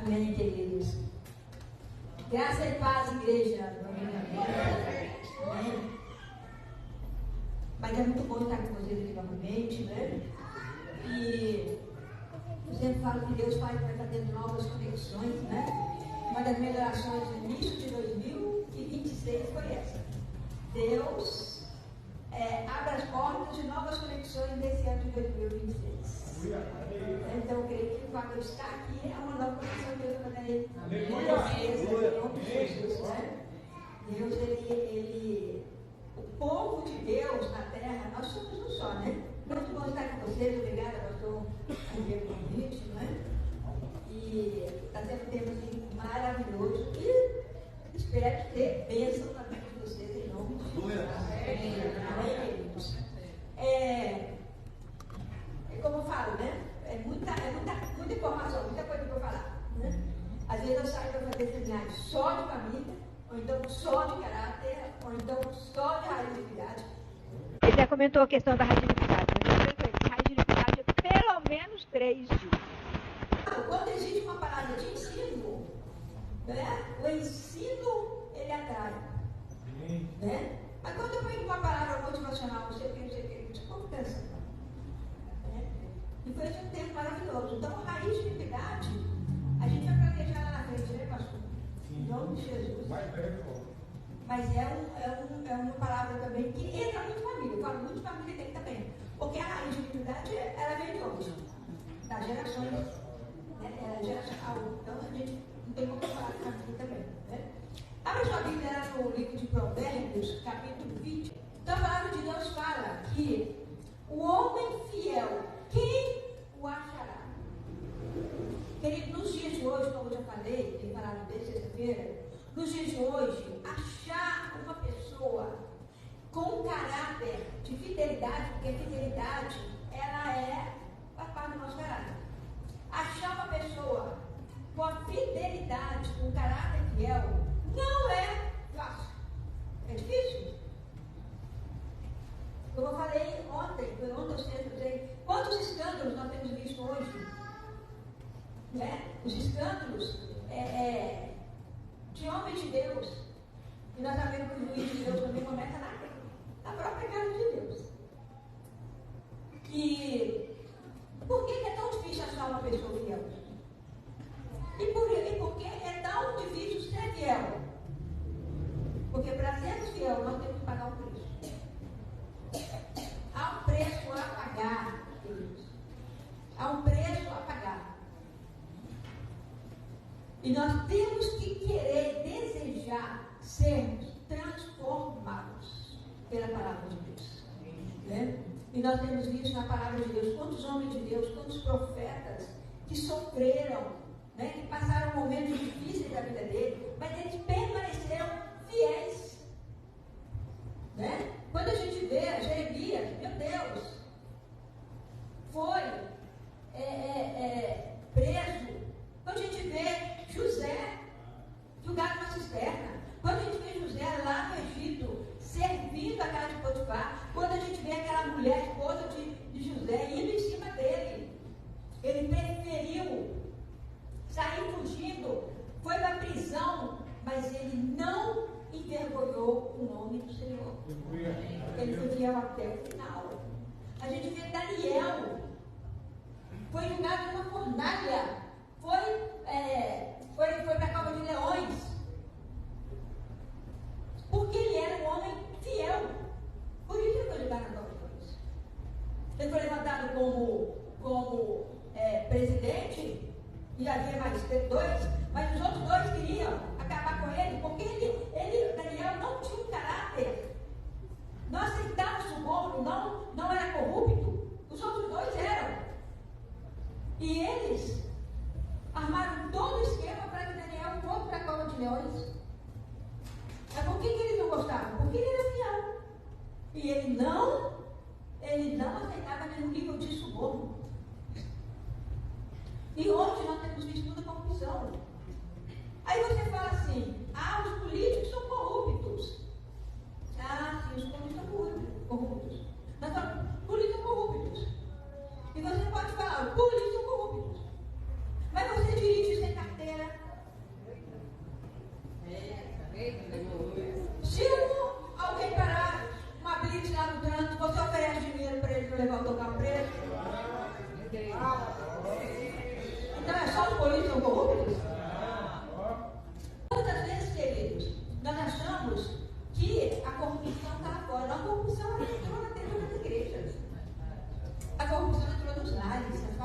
Amém, queridos. Graça e paz, igreja. Amém. Mas é muito bom estar com vocês aqui novamente, né? E eu sempre falo que Deus vai fazendo novas conexões, né? Uma das minhas orações no início de 2026 foi essa. Deus abre as portas de novas conexões nesse ano de 2026. Então eu creio que o fato de eu estar aqui é uma nova conexão que Deus vai fazer em nome de Jesus, né? Deus, o povo de Deus na terra, nós somos um só, né? Muito bom estar com vocês, obrigada, pastor, pelo convite, né? E está sendo um tempo assim, maravilhoso e espero ter bênção na vida de vocês em nome de Jesus. Amém. Como eu falo, né? É muita informação, muita coisa para eu falar, né? Às vezes eu saio para fazer seminário só de família, ou então só de caráter, ou então só de raiz de iniquidade. Ele já comentou a questão da raiz de iniquidade, mas eu sei que raiz de iniquidade é pelo menos 3 dias. Quando existe uma palavra de ensino, né? O ensino, ele atrai. Né? Mas quando eu pego uma palavra motivacional, não sei o que, isso acontece. E foi esse um tempo maravilhoso. Então, a raiz de iniquidade, a gente vai planejar lá na frente, né, pastor? Em nome de Jesus. Mas é uma palavra também que entra muito família. Eu falo muito família tem também. Porque a raiz de iniquidade, ela vem de onde? Das gerações. Né? Geracional. Então, a gente não tem como falar de família também. Né? Abra sua Bíblia no livro de Provérbios, capítulo 20. Então, a palavra de Deus fala que o homem fiel, quem o achará? Querido, nos dias de hoje, como eu já falei, tem falado desde sexta-feira, nos dias de hoje, achar uma pessoa com caráter de fidelidade, porque a fidelidade, ela faz parte do nosso caráter. Achar uma pessoa com a fidelidade, com caráter fiel, não é fácil. É difícil. Como eu falei ontem eu sempre usei, quantos escândalos nós temos visto hoje? Né? Os escândalos de homens de Deus. E nós sabemos que o juiz de Deus também começa na própria casa de Deus. E por que é tão difícil achar uma pessoa fiel? E por que é tão difícil ser fiel? Porque para sermos fiel, nós temos que pagar um preço. Há um preço a pagar, queridos. Há um preço a pagar. E nós temos que querer, desejar sermos transformados pela palavra de Deus. Né? E nós temos visto na palavra de Deus quantos homens de Deus, quantos profetas que sofreram, né? Que passaram momentos difíceis da vida dele, mas eles permaneceram fiéis. Né? Quando a gente vê Jeremias, meu Deus, foi preso. Quando a gente vê José, jogado na cisterna. Quando a gente vê José lá no Egito, servindo a casa de Potifar. Quando a gente vê aquela mulher, esposa de José, indo em cima dele. Ele preferiu sair fugindo, foi para a prisão, mas ele não envergonhou o nome do Senhor. Ele foi fiel até o final. A gente vê Daniel, foi jogado numa fornalha, foi para a cova de leões, porque ele era um homem fiel. Por isso ele foi jogado na cova de leões. Ele foi levantado como presidente, e havia mais 2, mas os outros 2 queriam acabar com ele, porque ele, Daniel, não tinha um caráter, não aceitava o suborno, não era corrupto. Os outros 2 eram. E eles armaram todo o esquema para que Daniel fosse para a cova de leões. Mas por que eles não gostavam? Porque ele era fiel. E ele não aceitava nenhum nível de suborno. E hoje nós temos visto toda corrupção. Aí você fala assim, os políticos são corruptos. Sim, os políticos são corruptos. Nós falamos, políticos são corruptos. E você pode falar, políticos são corruptos. Mas você dirige sem carteira,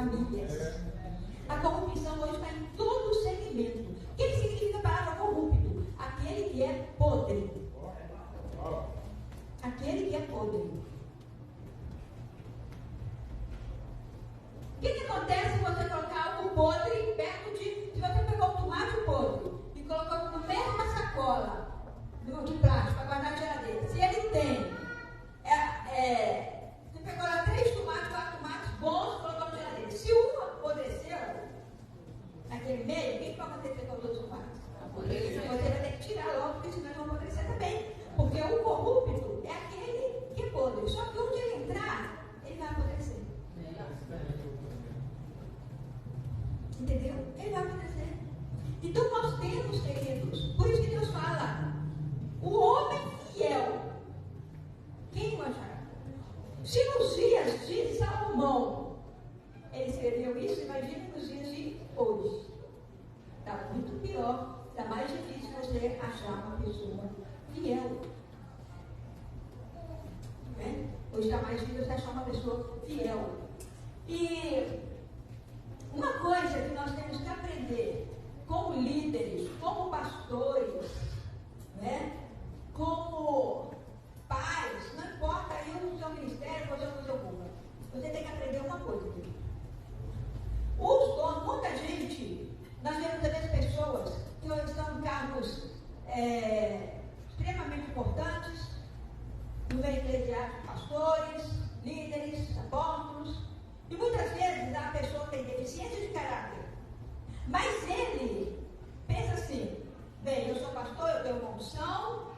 famílias. A corrupção hoje está em todo o segmento. O que significa a palavra corrupto? Aquele que é podre. Aquele que é podre. O que acontece se você colocar algo podre perto de... Se você pegou um tomate podre e colocou na mesma sacola de plástico para guardar na geladeira, se ele tem... você pegou lá 3 tomates, 4 tomates bons, colocou na geladeira. Se um apodreceu naquele meio, o que vai acontecer com os outros tomates? Você vai ter que tirar logo, porque senão eles vão apodrecer também. Porque o corrupto é aquele que é podre. Só que onde ele entrar, ele vai apodrecer. Entendeu? Ele vai acontecer. Então nós temos, queridos, por isso que Deus fala, o homem fiel, quem o achará? Se nos dias de Salomão ele escreveu isso, imagine nos dias de hoje. Está muito pior, está mais difícil você achar uma pessoa fiel. Né? Hoje está mais difícil você achar uma pessoa fiel. E uma coisa que nós temos que aprender como líderes, como pastores, né? Como pais, não importa aí o seu ministério, fazer coisa alguma. Você tem que aprender uma coisa. Os donos, muita gente, nós vemos também pessoas que hoje estão em cargos extremamente importantes, no meio eclesiástico, pastores, líderes, apóstolos. E muitas vezes a pessoa tem deficiência de caráter. Mas ele pensa assim, bem, eu sou pastor, eu tenho uma unção,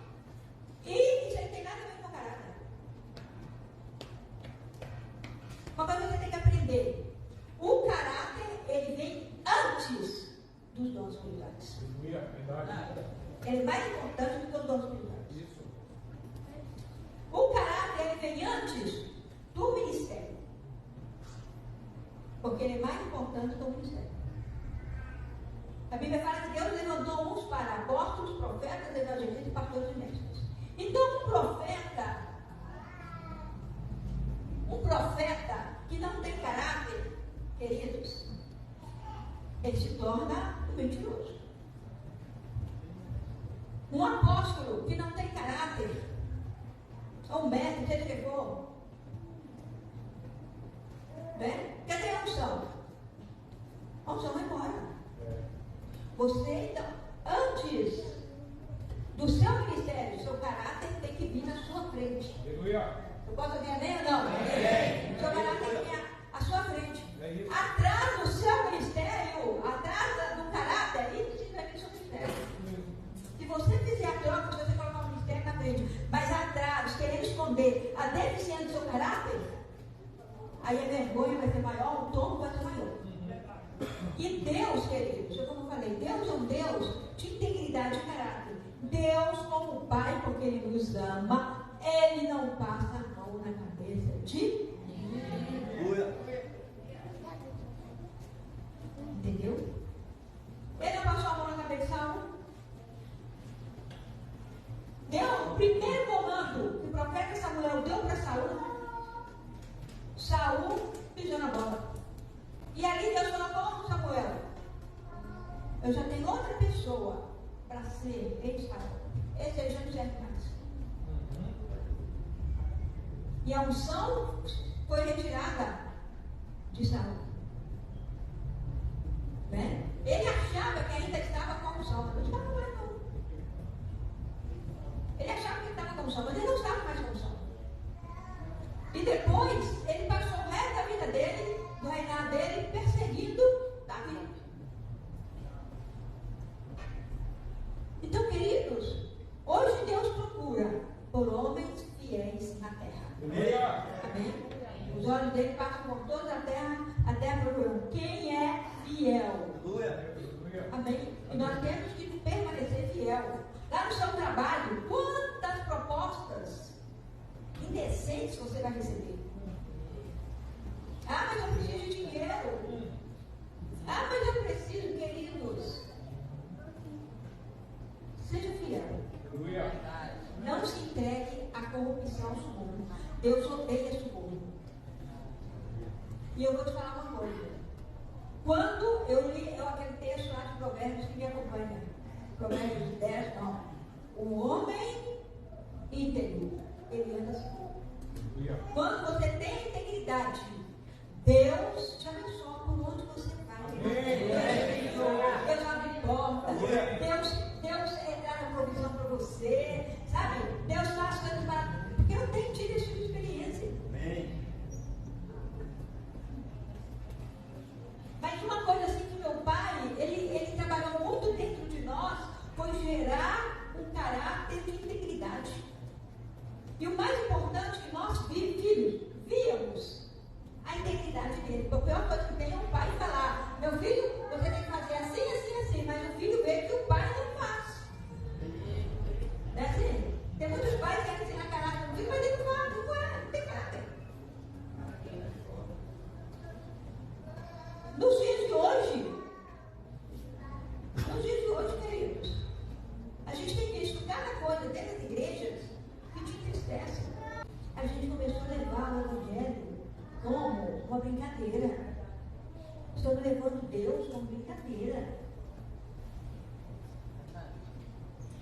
e isso aí não tem nada a ver com caráter. Uma coisa que você tem que aprender, o caráter, ele vem antes dos dons espirituais. Ele é mais importante do que os dons espirituais. O caráter, ele vem antes do ministério. Porque ele é mais importante do ministério. A Bíblia fala que Deus levantou uns para apóstolos, profetas, evangelistas, pastores e mestres. Então, um profeta que não tem caráter, queridos, ele se torna um mentiroso. Um apóstolo que não tem caráter, ou um mestre, seja o que for, né? Cadê a unção? A unção vai embora. Você, então, antes do seu ministério, seu caráter tem que vir na sua frente. Aleluia. Eu posso ouvir amém ou não? Amém. Seu caráter tem que vir à sua frente. Atrás do seu ministério, atrás do caráter, isso simplesmente é seu ministério. Se você fizer a troca, você colocar o ministério na frente, mas atrás, querendo esconder a deficiência do seu caráter, aí a vergonha vai ser maior, o tombo vai ser maior. E Deus, queridos, como eu falei, Deus é um Deus de integridade de caráter. Deus, como Pai, porque Ele nos ama, Ele não passa a mão na cabeça de ninguém. Entendeu? Ele não passou a mão na cabeça de Saul. Deu o primeiro comando que o profeta Samuel deu para Saul. Saul pisou na bola. E ali Deus falou, Samuel, eu já tenho outra pessoa para ser rei de Israel. Esse aí já não serve mais. E a unção foi retirada de Saul. Né? Ele achava que ainda estava com a unção, mas não estava mais não. Ele achava que estava com a unção, mas ele não estava mais com a unção. E depois, ele passou o resto da vida dele, do reinado dele, perseguindo Davi. Então, queridos, hoje Deus procura por homens fiéis na terra. Amém? Os olhos dele passam por toda a terra procurando quem é fiel. Amém? E nós temos que permanecer fiel. Lá no seu trabalho, quantas propostas indecentes você vai receber? Ah, mas eu preciso de dinheiro. Ah, mas eu preciso, queridos. Seja fiel. Não se entregue à corrupção suborno. Deus odeia suborno. E eu vou te falar uma coisa. um homem íntegro, ele anda assim. Quando você tem integridade, Deus te abençoa por onde você vai. Deus abre portas. Deus traz a provisão para você. Sabe? Deus faz coisas para... Porque eu tenho tido esse tipo de experiência. Mas uma coisa assim que meu pai, ele trabalhou muito dentro de nós, foi gerar um caráter de integridade. E o mais importante que nós víamos a integridade dele. A pior coisa que tem é um pai falar: meu filho, você tem que fazer assim, assim, assim. Mas o filho vê que o pai não faz. Não é assim? Tem muitos pais que querem ensinar caráter no filho, mas ele não tem caráter. Nos dias de hoje, queridos, a gente tem visto cada coisa dentro das igrejas que te entristece. A gente começou a levar o evangelho como uma brincadeira. Estamos levando Deus como brincadeira.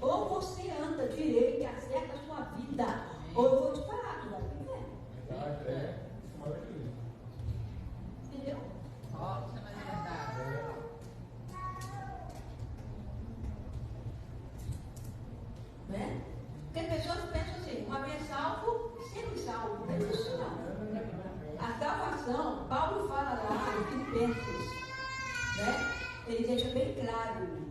Ou você anda direito e acerta a sua vida, ou eu vou te falar, tu vai viver. Entendeu? Né? Porque as pessoas pensam assim: uma vez salvo, sempre salvo. Não é isso não. A salvação, Paulo fala lá em Filipenses, né? Ele deixa bem claro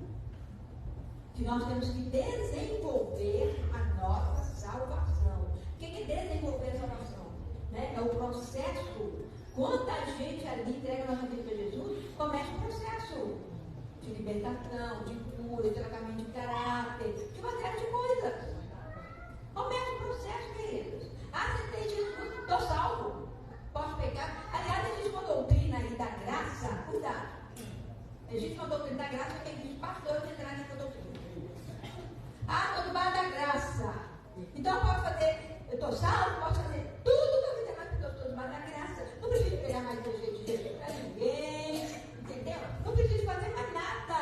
que nós temos que desenvolver a nossa salvação. O que é desenvolver a salvação? Né? É o processo. Quando a gente ali entrega a nossa vida para Jesus, começa o processo de libertação, de cura, de tratamento de caráter, de uma série de coisas. Começa o processo, queridos. Aceitei Jesus, estou salvo. Posso pecar? Aliás, existe uma doutrina aí da graça. Cuidado. Existe uma doutrina da graça que existe pastores que entrar nessa doutrina. Estou debaixo da graça. Então eu posso fazer, eu estou salvo, posso fazer tudo que eu fizer mais porque eu estou debaixo da graça. Não preciso pegar mais o jeito de Jesus para ninguém. Entendeu? Não preciso fazer mais nada.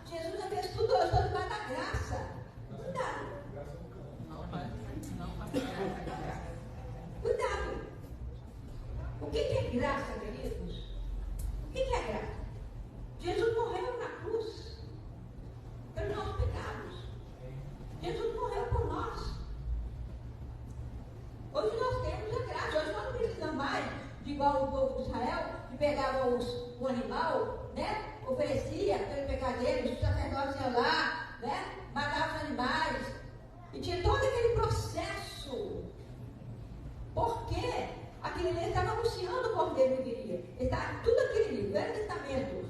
Jesus já fez tudo, eu estou debaixo da graça. Cuidado. Cuidado. O que é graça, queridos? O que é graça? Jesus morreu na cruz pelos nossos pecados. Jesus morreu por nós. Hoje nós temos a graça. Hoje nós não precisamos mais, de igual o povo de Israel, que pegava o animal, né? Oferecia pelo pecado deles, os sacerdotes iam lá, né? Matavam os animais. E tinha todo aquele processo. Por quê? Aquele ali estava anunciando o cordeiro que viria. Tudo aquele livro, o Velho Testamento,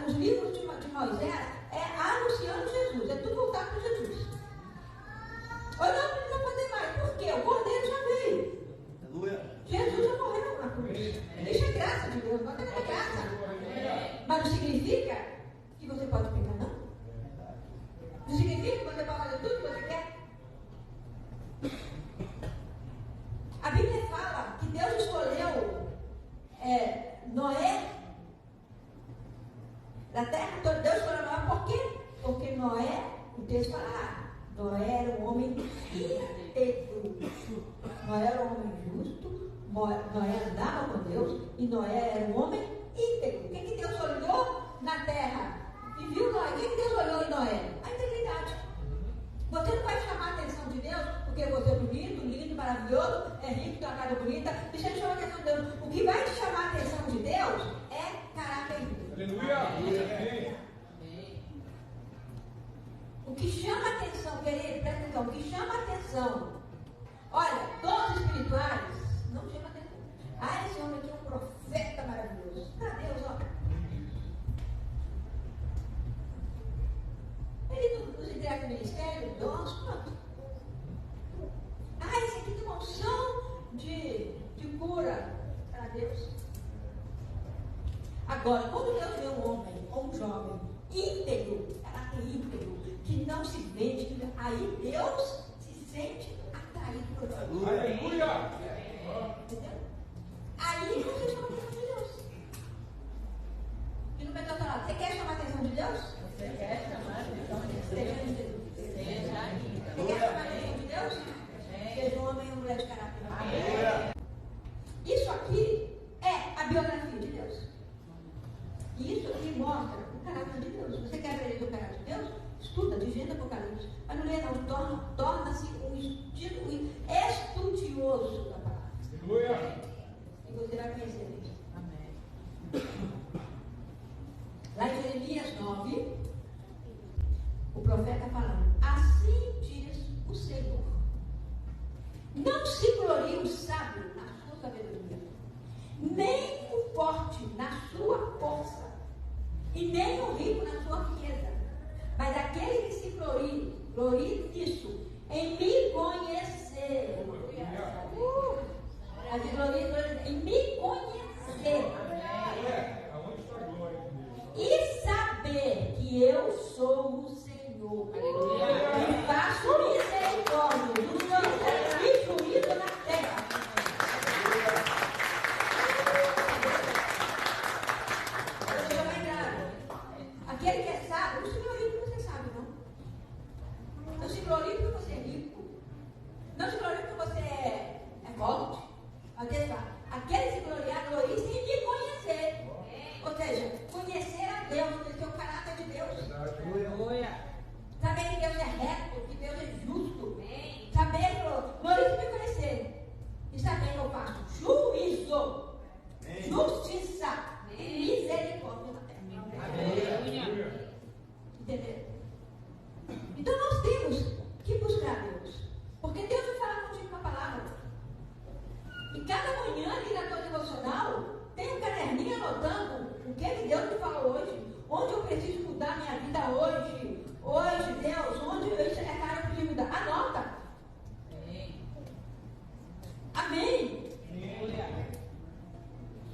os livros de Moisés, é anunciando Jesus. É tudo voltado para Jesus. Hoje não precisa fazer mais. Por quê? O cordeiro já veio. Aleluia. Jesus já morreu na cruz. Isso é graça de Deus, não é graça. Mas não significa que você pode pecar, não. Não significa que você pode fazer tudo que você quer. A Bíblia fala que Deus escolheu Noé da terra toda. Deus escolheu Noé por quê? Porque Noé, o texto fala, Noé era um homem íntegro. Noé era um homem justo. Noé andava com Deus. E Noé era um homem íntegro. O que Deus olhou na terra? E viu Noé? O que Deus olhou em Noé? A integridade. Você não vai chamar a atenção de Deus porque você é bonito, lindo, maravilhoso, é rico, tem uma cara bonita. Deixa eu chamar a atenção de Deus. O que vai te chamar a atenção de Deus é caráter de Deus. Aleluia! O que chama a atenção, querido, presta atenção, o que chama a atenção, olha, todos espirituais, não chama a atenção. Esse homem aqui é um profeta maravilhoso. Para Deus, ó. Ele nos entrega o ministério, nós, pronto. Esse aqui tem uma opção de cura. Para Deus. Agora, quando Deus vê um homem ou um jovem íntegro, caráter íntegro, que não se vende, aí Deus se sente atraído por Deus. Aleluia! Entendeu? Aí você chama a atenção de Deus. E no metrô tá lá, você quer chamar a atenção de Deus? Você quer chamar a atenção de Deus? Seja íntegro. Seja íntegro. mostra o caráter de Deus. Se você quer aprender do caráter de Deus, estuda, digita Apocalipse. Mas não lê não, torna-se um estudioso da palavra. Aleluia! E você vai conhecer isso. Amém. Lá em Jeremias 9, o profeta falando: assim diz o Senhor, não se glorie o sábio na sua sabedoria, nem o forte na sua força, e nem o rico na sua riqueza, mas aquele que se glorie nisso, em me conhecer. A de gloria em me conhecer. E saber que eu sou o Senhor. E faço misericórdia dos meus e juízo na terra. Aquele que é sábio, não se glorie porque você sabe, não. Não se glorie porque você é rico. Não se glorie porque você é forte. Aquele que se gloriar, glorie sem me conhecer. Ou seja, conhecer a Deus, conhecer o caráter de Deus. Saber que Deus é reto, que Deus é justo. Saber, glorie sem me conhecer. E saber que eu faço juízo, justiça e misericórdia na terra. Entendeu? Então nós temos que buscar Deus. Porque Deus vai falar contigo com a palavra. E cada manhã ali na tua devocional, tem um caderninho anotando o que Deus me falou hoje, onde eu preciso mudar minha vida hoje. Hoje, Deus, onde essa área eu preciso mudar. Anota. Amém.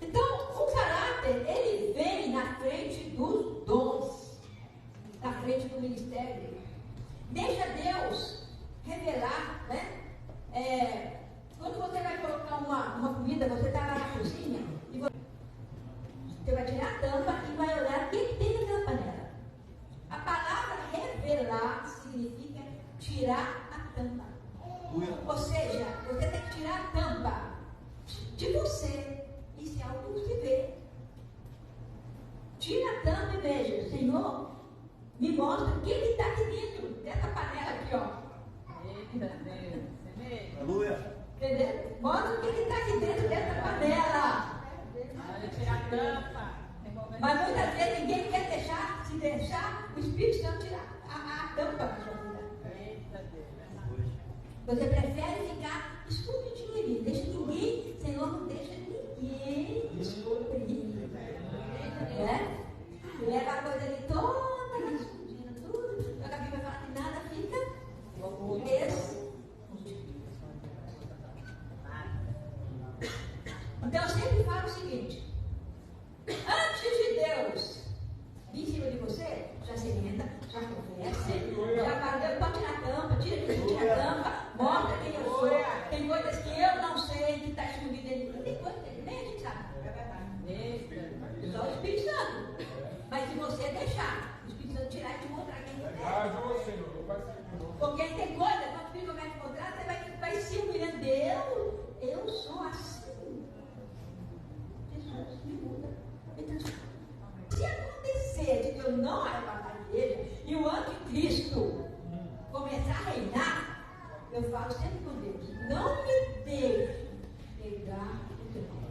Então, o caráter, ele vem na frente dos dons, na frente do ministério. Deixa Deus revelar, né? Quando você vai colocar uma comida, você está lá na cozinha e você vai tirar a tampa e vai olhar o que tem na panela. A palavra revelar significa tirar a tampa. Ou seja, você tem que tirar a tampa de você e se auto-ver. Tira a tampa e veja: Senhor, me mostra o que está aqui dentro dessa panela aqui, ó. Eita Deus. Aleluia. Entendeu? Mostra o que está aqui dentro dessa panela. Tirar a tampa. Mas muitas vezes ninguém quer deixar, se deixar o Espírito Santo tirar a tampa da sua vida. Você prefere ficar escondidinho ali. Deixa ninguém, Senhor, não deixa ninguém descobrir. Né? Leva a coisa ali toda escondida, tudo. A Bíblia fala que nada fica escondido. Então eu sempre falo o seguinte: antes de Deus vir em cima de você, já se renda, já confessa, já fala: pode tirar a tampa, tira a tampa, mostra quem eu sou. Tem coisas que eu não sei, que está escondido dentro de mim, tem coisas que nem a gente sabe. Só o Espírito Santo. Mas se você deixar o Espírito Santo tirar e te mostrar quem você é. Porque tem coisas, quando o Espírito vai te mostrar, você vai se humilhando. Eu sou assim. Jesus me muda. Então, se acontecer de eu não arrebatar a igreja e o anticristo começar a reinar, eu falo sempre com Deus: não me deixe pegar o teu nome.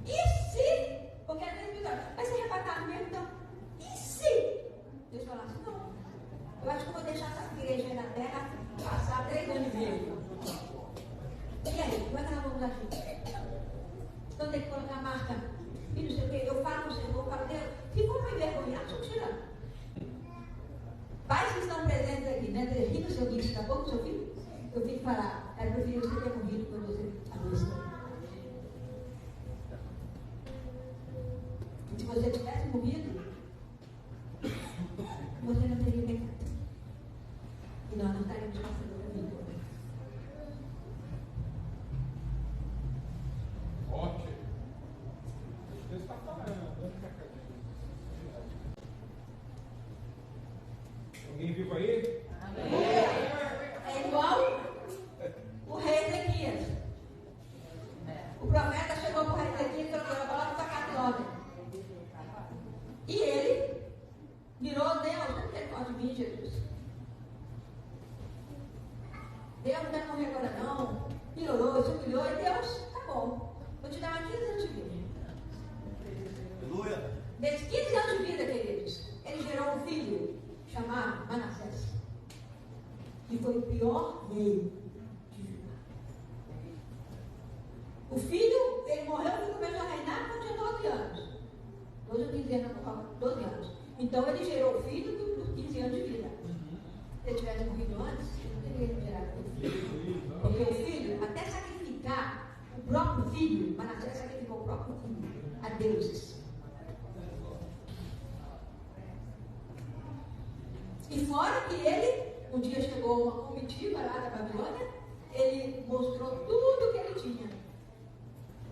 E se? Porque às vezes vai ser arrebatado mesmo, então. E se? Deus fala assim: não. Eu acho que vou deixar essa igreja na terra passar 3 anos e meio. E aí, como é que nós vamos agir? Então tem que colocar a marca. E não sei o que. Eu falo com o Senhor, eu falo: Deus, se for me envergonhar, estou tirando. Pais que estão presentes aqui, né? Aqui no seu filho, acabou com o seu filho? Eu filho falar: era meu filho, você ter morrido quando você adoeceu. Se você tivesse morrido, você não teria pecado. E nós não estaríamos passando outra vida. Ótimo. Deus está falando. Alguém viu aí? Amém. É igual o rei Ezequias. O profeta chegou para o rei Ezequias. pior rei de Judá. O filho, ele morreu e começou a reinar quando tinha 12 anos. 12 ou 15 anos, 12 anos. Então ele gerou o filho dos 15 anos de vida. Se ele tivesse morrido antes, ele não teria gerado o filho. Porque o filho, até sacrificar o próprio filho, Manassés sacrificou o próprio filho a deuses. E fora que ele, um dia chegou uma comitiva lá da Babilônia, ele mostrou tudo que ele tinha.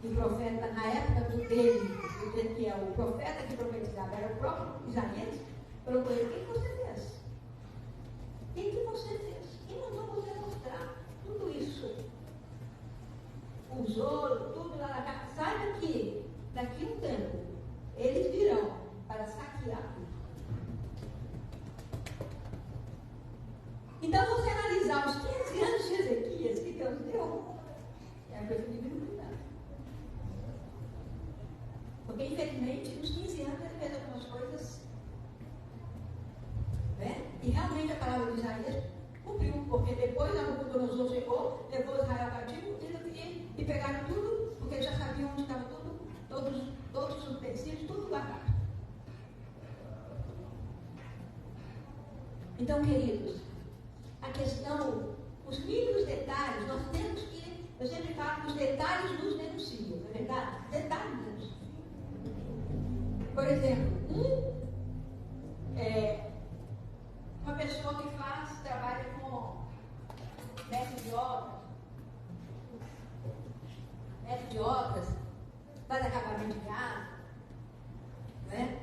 E o profeta, na época dele, que é o profeta que profetizava, era o próprio Isaías, falou com ele: o que você fez? O que você fez? Quem mandou você mostrar tudo isso? Os ouros, tudo lá na casa. Saiba que daqui a um tempo eles virão para saquear tudo. Então, se você analisar os 15 anos de Ezequias que Deus deu, é preferido não cuidar. Porque, infelizmente, nos 15 anos ele fez algumas coisas, né? E realmente a palavra de Isaías cumpriu, porque depois Nabucodonosor chegou, levou Israel cativo e pegaram tudo, porque eles já sabiam onde estava tudo, todos os utensílios, tudo guardado. Então, queridos, a questão, os mínimos detalhes, nós temos que, eu sempre falo que os detalhes nos denunciam, não é verdade? Detalhes nos denunciam. Por exemplo, uma pessoa que trabalha com mestre de obras, faz acabamento de casa, né?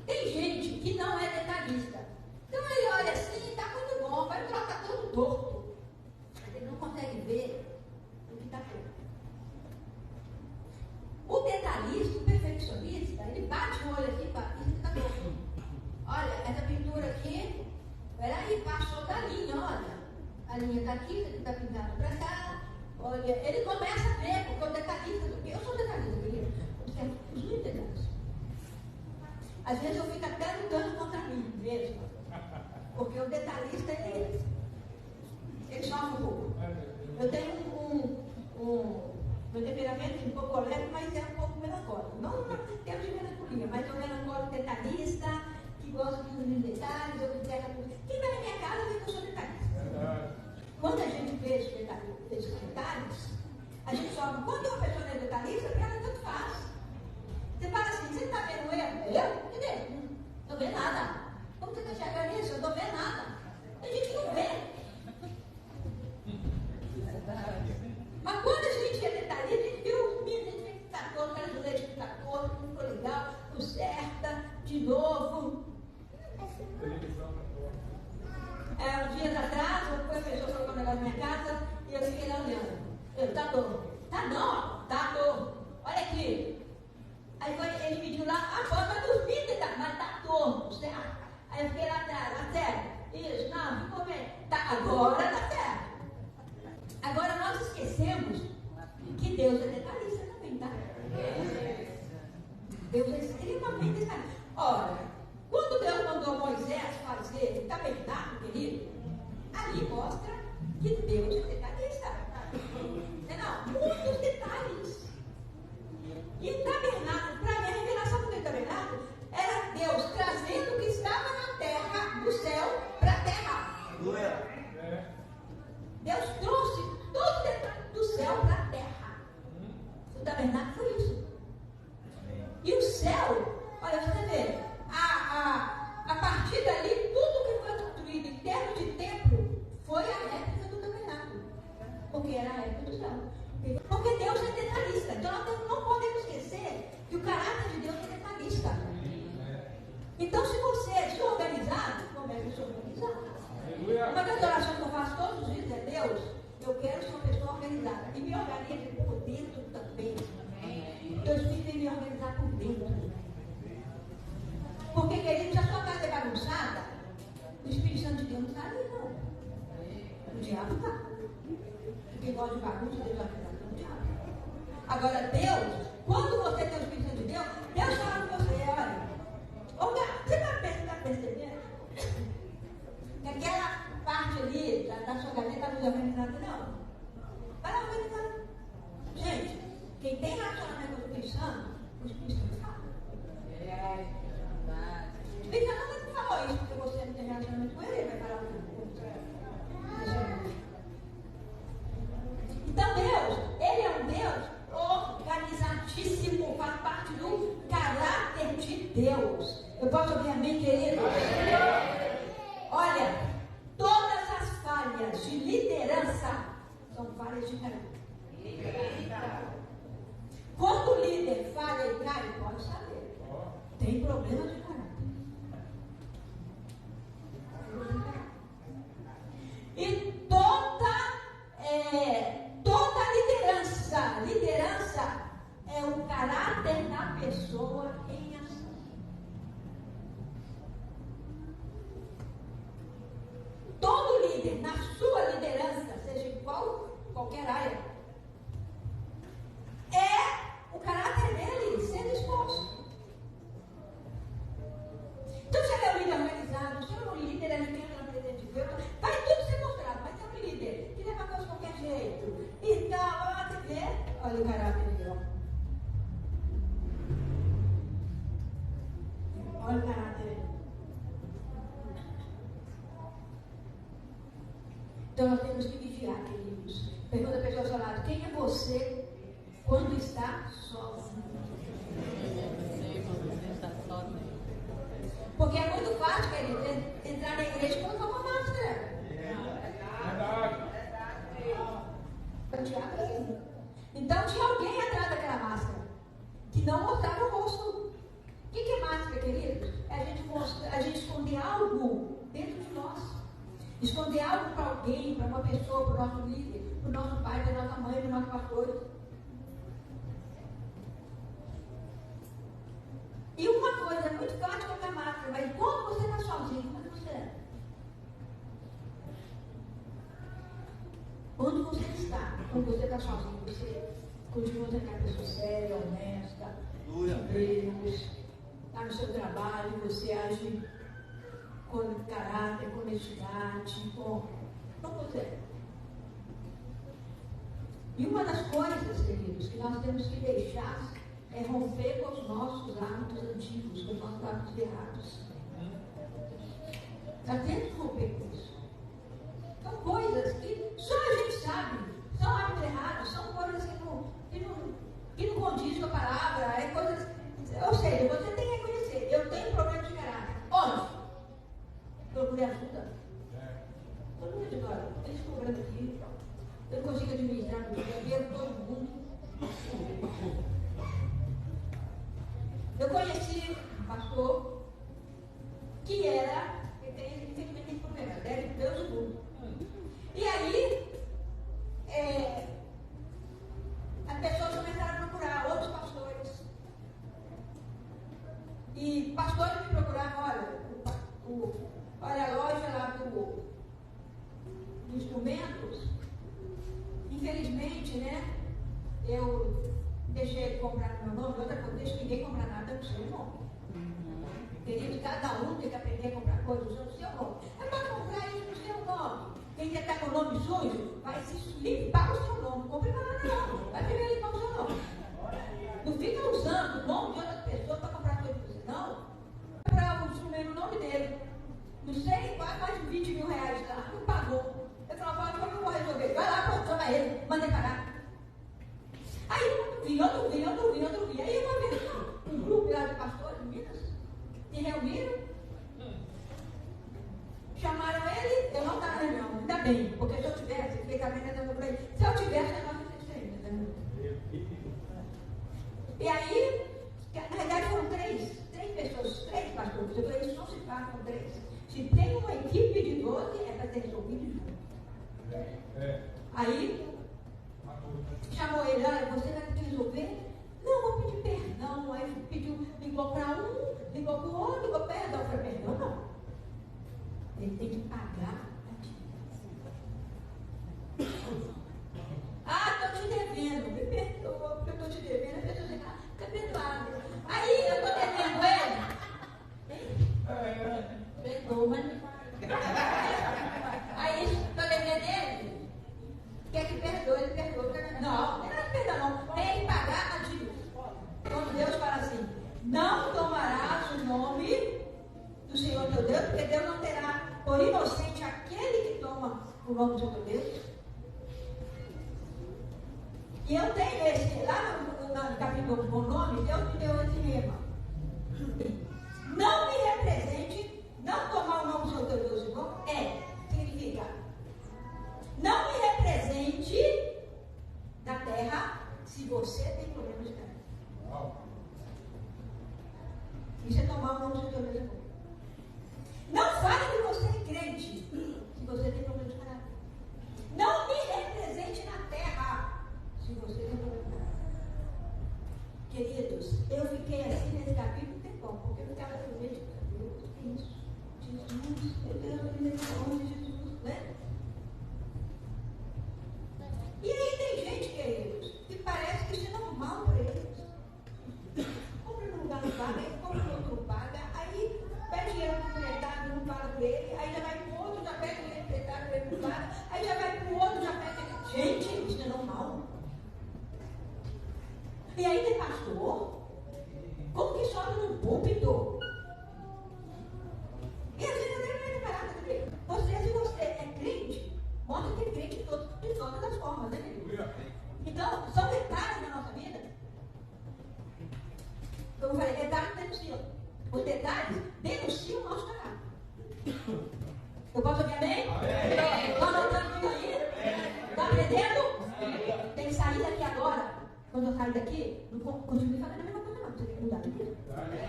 Tem gente que não é detalhista. Então ele olha assim, está muito bom, vai trocar todo torto. Mas ele não consegue ver o que está feito. O detalhista, o perfeccionista, ele bate o olho aqui e fala: isso está torto. Olha, essa pintura aqui, peraí, passou da linha, olha. A linha está aqui, isso aqui está pintado para cá. Olha, ele começa a ver, porque o detalhista, porque eu sou detalhista, querido, observo os muitos detalhes. Às vezes eu fico até lutando contra mim mesmo. Porque o detalhista, ele sofre um pouco. Eu tenho meu temperamento um pouco colérico, mas é um pouco melancólico. Não temos de melancolia, mas é um melancólico detalhista, que gosta dos detalhes, eu quiser. Quem vai na minha casa vê que eu sou detalhista. Quando a gente vê esses detalhes, a gente sofre. Quando uma pessoa não é detalhista, para ela tanto faz. Você fala assim: você está vendo eu? Cadê? Não estou vendo nada. Como você está enxergando isso? Eu não estou vendo nada. Tem gente que não vê. Mas quando a gente é detalhista, a gente viu os meninos, a gente vê que está todo, aquela leite que está todo, não ficou legal, conserta, de novo. Uns dias atrás, uma pessoa colocou um negócio na minha casa e eu fiquei lá olhando. Eu, tá torto. Tá não, tá torto. Olha aqui. Aí ele pediu lá, agora dos vidros, mas tá torto, certo? Aí eu fiquei lá atrás, tá certo? Isso, não, ficou bem. Tá, agora tá certo. Agora nós esquecemos que Deus é detalhista também, tá? Deus é extremamente detalhista. Ora, quando Deus mandou Moisés fazer o tabernáculo, querido, ali mostra que Deus é detalhista. Não, muitos detalhes. E o tabernáculo, para mim, a revelação do tabernáculo era Deus trazendo o que estava na terra, do céu, para a terra. Deus trouxe todo o detalhe do céu para a terra. O tabernáculo foi isso. E o céu, olha, você vê, a partir dali, tudo que foi construído em termos de templo foi a réplica do tabernáculo. Porque era a réplica do céu. Porque Deus é detalhista. Então nós não podemos esquecer que o caráter de Deus é detalhista. Então, se você é desorganizado, comece a se organizar. Uma das orações que eu faço todos os dias é: Deus, eu quero ser uma pessoa organizada. E me organize por dentro também. Deus tem que me organizar por dentro. Porque, querido, se a sua casa é bagunçada, o Espírito Santo de Deus não está ali, não. O diabo está. Quem gosta de bagunça, Deus vai ficar com o diabo. Agora, Deus, quando você tem o Espírito Santo de Deus, Deus fala com você: olha, você está percebendo? Que aquela parte ali, Quem tem relacionamento com o Espírito Santo, o Espírito Santo fala. O Espírito Santo não falou isso porque você não tem relacionamento com ele, ele vai falar o contrário. Então Deus, ele é um Deus organizadíssimo, faz parte do caráter de Deus. Eu posso ouvir amém, querido? Olha, todas as falhas de liderança são falhas de caráter. Quando o líder falha e cai, pode saber. Tem problema de caráter. E toda liderança é o caráter da pessoa em ação. Todo líder, na sua liderança, seja em qualquer área, é o caráter dele sendo exposto. Então, se ele é um líder organizado, se ele é um líder, ele quer na presença de Deus, vai tudo ser mostrado, mas é um líder que leva a coisa de qualquer jeito. Então, você vê, olha o caráter dele. Olha o caráter dele. Então, nós temos que vigiar, queridos. Pergunta a pessoa ao seu lado: quem é você quando está sozinho? Porque é muito fácil, querido, entrar na igreja e colocar uma máscara. Verdade. Então tinha alguém atrás daquela máscara que não mostrava o rosto. O que é máscara, queridos? É a gente esconder algo dentro de nós. Esconder algo para alguém, para uma pessoa, para o nosso líder, para o nosso pai, para a nossa mãe, para o nosso pastor. E uma coisa, é muito fácil colocar máscara, mas quando você está sozinho, como é que você é? Onde você está? Quando você está sozinho, você continua sendo uma pessoa séria, honesta, de Deus, está no seu trabalho, você age com caráter, com honestidade, como você é. E uma das coisas, queridos, que nós temos que deixar é romper com os nossos hábitos antigos, com os nossos hábitos errados. Nós temos que romper com isso. São coisas que só a gente sabe, são hábitos errados, são coisas que não condiz com a palavra, é coisas. Ou seja, você tem que reconhecer: eu tenho problema de caráter. Onde? Procure ajuda. Todo mundo diz: olha, tem esse problema aqui, eu não consigo administrar o dinheiro, todo mundo. Eu conheci um pastor que era, infelizmente tem problema, deve Deus do mundo. E aí, as pessoas começaram a procurar outros pastores. E pastores me procuravam: olha a loja lá dos instrumentos, infelizmente, né, eu deixei ele comprar no meu nome, outra coisa, deixa ninguém comprar nada no seu nome. Querido, cada um tem que aprender a comprar coisas no seu nome. Mas para comprar isso no seu nome, quem quer estar com o nome sujo, vai se limpar o seu nome. Não compre nada não, vai primeiro limpar o seu nome. Não fica usando o nome de outra pessoa para comprar coisa para você, não. Comprar um instrumento no nome dele. Não sei, mais de 20 mil reais lá, não pagou. Eu falava: como eu vou resolver? Vai lá, chama ele, manda ele pagar. Aí outro vi. Aí uma vez um grupo lá de pastores de Minas se reuniram, chamaram ele, eu não estava na reunião, ainda bem, porque se eu tivesse, fiquei também tentando para ele, se eu tivesse, eu não ia ser ainda. E aí, na verdade foram três pessoas, três pastores. Eu falei: isso não se faz com três. Se tem uma equipe de 12, é para ter resolvido junto. Aí chamou ele: olha, você vai ter que resolver? Não, vou pedir perdão. Aí pediu, ligou para um, ligou para o outro, ligou perdão. Eu falei: perdão não. Ele tem que pagar a dívida. Estou te devendo. Me perdoa, porque eu estou te devendo. A pessoa diz: está perdoado. Aí eu estou devendo ele. seu Deus, porque Deus não terá por inocente aquele que toma o nome do seu Deus. E eu tenho esse, lá no capítulo do nome, Deus me deu esse lema. Não me represente, não tomar o nome do seu Deus de novo, significa, não me represente na terra se você tem problemas de terra. Isso é tomar o nome do seu Deus de novo. Não fale que você é crente se você tem problemas de caráter. Não me represente na terra se você tem problemas de caráter. Queridos, eu fiquei assim nesse capítulo um tempão, porque eu ficava com medo de Deus, o que é isso? Jesus, meu Deus, eu de Jesus, né? E aí tem gente, queridos, que parece que isso é normal para eles. Compra num lugar, não paga, aí compra no outro, não paga, aí pede dinheiro para o empreitado, não paga por ele, aí já vai para o outro, já pede dinheiro para o empreitado, ele não paga, aí já vai para o outro, já pede. Gente, isso é normal. E aí tem pastor, como que sobe num púlpito? E às vezes até não é caráter dele. Se você é crente, mostra que é crente de todas as formas, né, querido? Então, são detalhes na nossa vida. Como eu falei, detalhes denunciam. Os detalhes denunciam o nosso caráter. Eu posso ouvir amém? Está anotando tudo aí? Está aprendendo? Tem que sair daqui agora. Quando eu sair daqui, não continue fazendo a mesma coisa, não. Você tem que mudar daqui.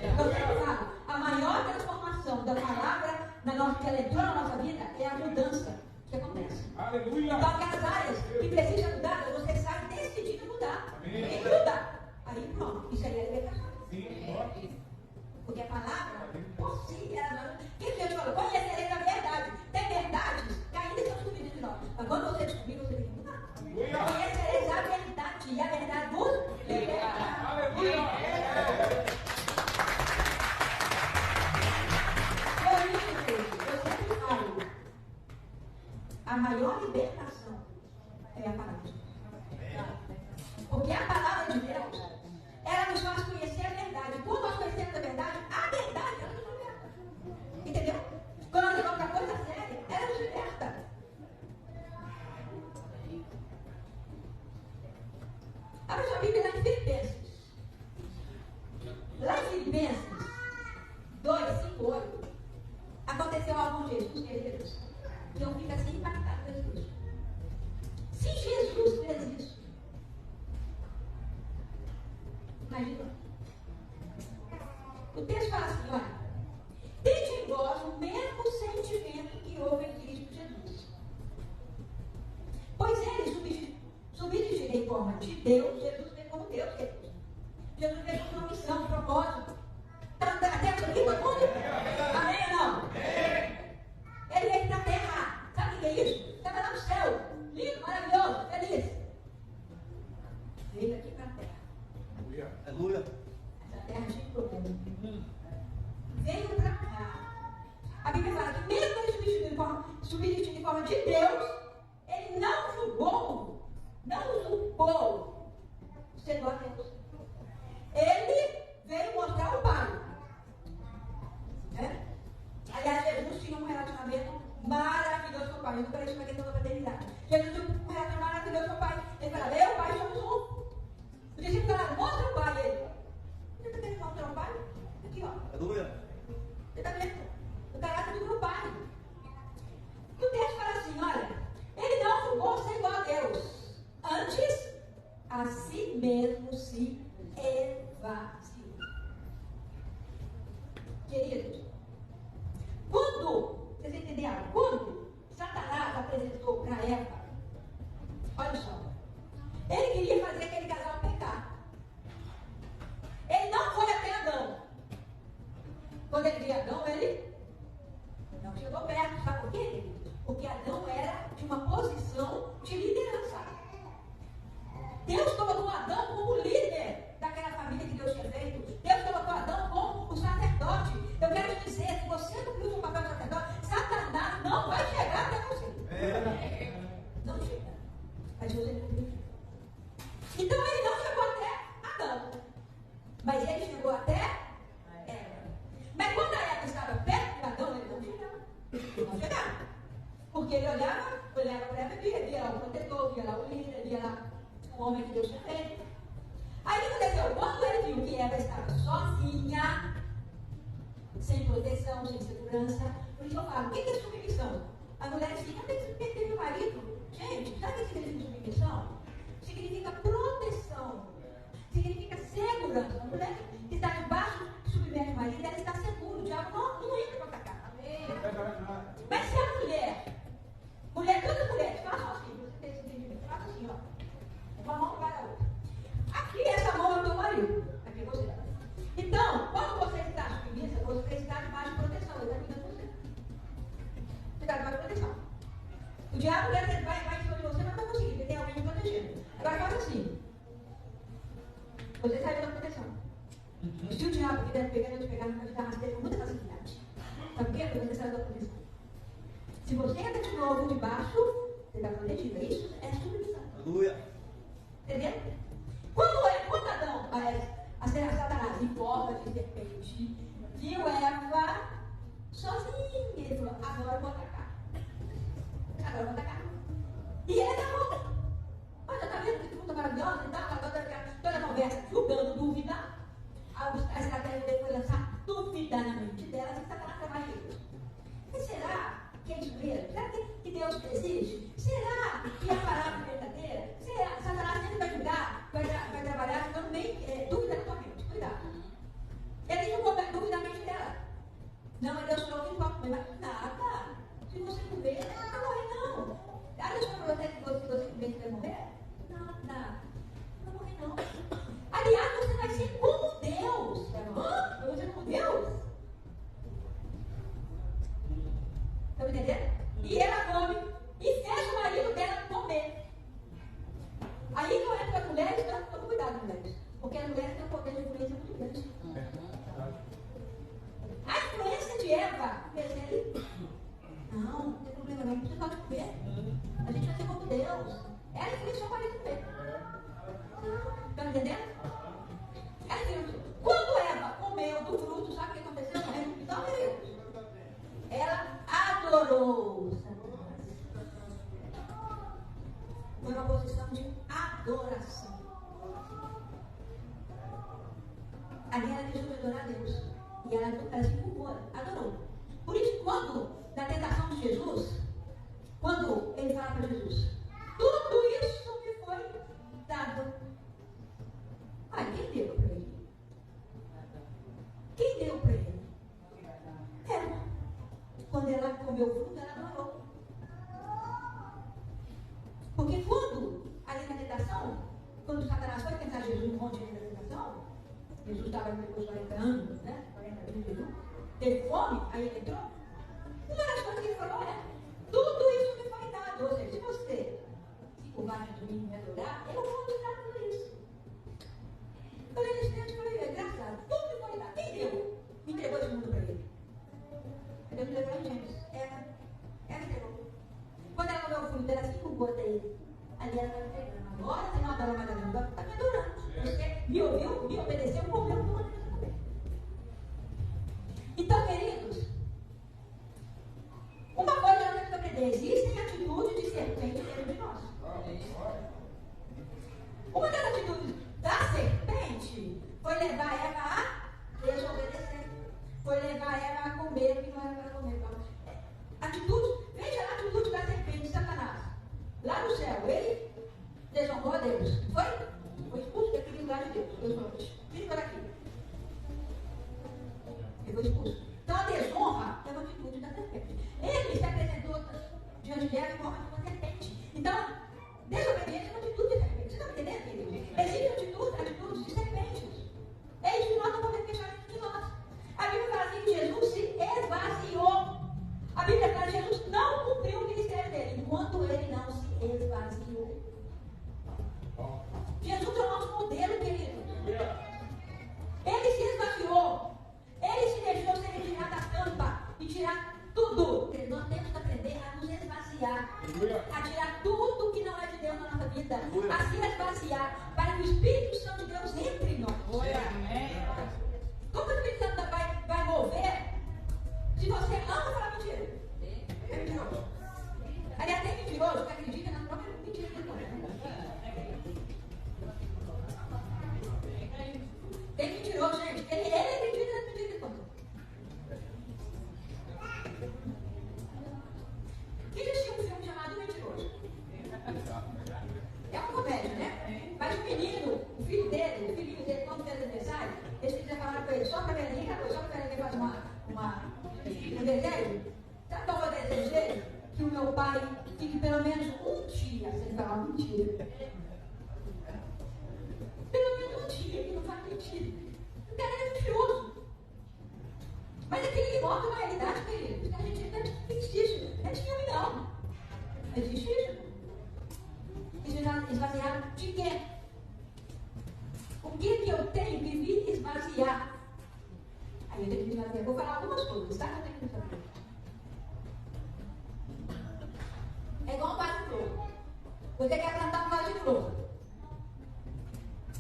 Eu falo, a maior transformação da palavra que ela entrou na nossa vida é a mudança que acontece. Aleluia! Então, aquelas áreas que precisam mudar, você sai decidido mudar. E mudar. Aí pronto, isso aí é libertação. Porque a palavra, por si, quem Deus falou, conhecerei a verdade. Tem verdades que ainda estão escondidas de nós. Mas quando você descobrir, você tem que mudar. Conhecereis a verdade, e a verdade vos libertará. Aleluia! Por isso, eu sempre falo, a maior libertação é a palavra. Porque a palavra de Deus, ela nos faz conhecer a verdade. Quando nós conhecemos a verdade ela nos liberta. Entendeu? Quando nós levamos a coisa séria, ela nos liberta. Abra sua Bíblia lá em Filipenses. Lá em Filipenses 2, 5, 8, aconteceu algo com Jesus, queridos. E eu fico assim impactado com Jesus. Se Jesus fez isso, imagina. O texto fala assim, olha, tende em vós o mesmo sentimento que houve em Cristo Jesus. Pois ele subsistirá em forma de Deus, Jesus veio como Deus, queridos. Jesus veio com uma missão, um propósito. Está até aqui todo mundo? Amém ou não? Ele veio para a terra. Sabe o que é isso? Estava lá no céu. Lindo, maravilhoso, feliz. Veio aqui para a terra. Aleluia. Essa terra cheia de problema. Veio para cá. A Bíblia fala que mesmo ele subsistiu em forma de Deus, ele não julgou, sendo a Deus. Ele veio mostrar o Pai. Aliás, Jesus tinha um relacionamento maravilhoso com o Pai. Eu não falei isso na questão da paternidade. Jesus tinha um relacionamento maravilhoso com o Pai. Ele falava, eu e o Pai somos um. O discípulo falava, mostra o Pai. Ele, você está querendo mostrar o Pai? Aqui, ó. Aleluia. Você está vendo? O caráter do meu Pai. E o texto fala assim, olha, ele não julgou ser igual a Deus. Antes, a si mesmo se esvaziou. Queridos, quando, vocês entenderam? Quando Satanás apresentou para Eva, olha só, ele queria fazer aquele casal pecar. Ele não foi até Adão. Quando ele viu Adão, ele não chegou perto. Sabe por quê? Porque Adão era de uma posição de liderança. Deus colocou Adão como líder daquela família que Deus tinha feito. Deus colocou Adão como o sacerdote. Eu quero te dizer, se você não cumpriu o papel de sacerdote, Satanás não vai chegar até você. Não chega. Mas você não cumpriu. Então ele não chegou até Adão. Mas ele chegou até Eva. Mas quando a Eva estava perto de Adão, ele Eva estava sozinha, sem proteção, sem segurança. Por isso eu falo, o que é submissão? A mulher diz, não tem que submeter meu marido. Gente, sabe o que significa submissão? Significa proteção. Significa segurança. A mulher que está debaixo, submete o marido, ela está segura. O diabo não entra para atacar. Mas se a mulher, todas as mulheres, façam assim, você tem esse entendimento, faça assim, ó. Uma mão para a outra. Aqui essa mão é o teu marido. Aqui é você. Então, quando você está submissa, você está debaixo de proteção. Ele está cuidando de você. Você está debaixo de proteção. O diabo vai em cima de você, mas não vai conseguir, porque tem alguém te protegendo. Agora faz assim. Você saiu da proteção. Se o diabo quiser pegar, eu te pegar, vai te dar rasteira com muita facilidade. Sabe por quê? Porque você saiu da proteção. Se você entra de novo debaixo, você está protegida. Isso é submissão. Aleluia. Entendeu? Quando Adão, a Satanás, em forma de serpente, viu Eva sozinha, ele falou, agora eu vou atacar. Agora eu vou atacar. E ele atacou. Olha, tá vendo que fruta maravilhosa e tal? Agora toda a conversa, julgando dúvida. A estratégia dele foi lançar dúvida na mente dela, que Satanás trabalha isso. Mas será que é isso mesmo? Será que Deus existe? Será que a palavra é verdadeira? Será que Satanás sempre vai julgar, vai trabalhar ficando meio dúvida na tua mente? Cuidado. Ele julgou dúvida na mente dela. Não, mas Deus falou que não pode comer nada. Se você comer, não vai morrer, não. Ah, Deus falou até que você comer, você vai morrer? Nada. Não vai morrer, não. Aliás, você vai ser como Deus. Hã? Eu vou ser como Deus? Estão entendendo? E ela come e fez o marido dela comer. Aí não entra as mulheres, então toma cuidado, mulheres. Porque as mulheres têm um poder de influência muito grande. A influência de Eva fez ele. Não tem problema não, você pode comer. A gente vai ser como Deus. Ela influenciou o marido comer. Estão entendendo? Ela influenciou. Quando Eva comeu do fruto, sabe o que aconteceu? Não, ela adorou Satanás. Foi uma posição de adoração. Ali ela deixou de adorar a Deus. E ela se culpou, adorou. Por isso, quando, na tentação de Jesus, quando ele fala para Jesus, tudo isso me foi dado. Ai, quem deu para ele? Quem deu para ele? Ela. Quando ela comeu o fruto, ela adorou. Porque quando, ali na tentação, quando Satanás foi tentar Jesus no monte da tentação, Jesus estava depois de 40 anos, né? 40 anos de Jesus, teve fome, aí ele entrou. Uma das coisas que ele falou é, tudo isso me foi dado. Ou seja, se você se curvar de mim e me adorar, eu vou te dar tudo isso. Então ele disse, é engraçado, tudo me foi dado. Quem deu? Me entregou esse mundo para ele. Deus me levou em Gênesis. Ela entregou. Quando ela comeu o fruto, ela se culpou dele. Ali ela está entregando. Agora você não adora mais a Deus, agora está me adorando. Você me ouviu, me obedeceu, comeu o que você comer. Então, queridos, uma coisa eu tenho que aprender. Existem atitudes de serpente dentro de nós. Uma das atitudes da serpente foi levar Eva a desobedecer. Foi levar Eva a comer o que não era para comer. Veja a atitude da serpente de Satanás. Lá no céu, ele desonrou a Deus. Foi expulso daquele lugar de Deus. Deus falou, fica por aqui. Ele foi expulso. Então a desonra é uma atitude da serpente. Ele se apresentou diante dela em forma de uma serpente. Então, desobediência é uma atitude de serpente. Você está me entendendo, querido? Existem atitudes de serpentes. É isso que nós não podemos deixar de nós. A Bíblia fala assim que Jesus se esvaziou. o desejo? Sabe qual foi o desejo dele? Que o meu pai fique pelo menos um dia sem falar mentira. Pelo menos um dia que não faz mentira. O cara é mentiroso. Mas aquele mostra uma realidade, querido. A gente não é fictício. Não é filme, não. É fictício. Esvaziar de quê? O que eu tenho que vir esvaziar? Aí eu tenho que esvaziar. Vou falar algumas coisas, tá? Eu tenho que saber. É igual um vaso de flor. Você quer plantar um vaso de flor.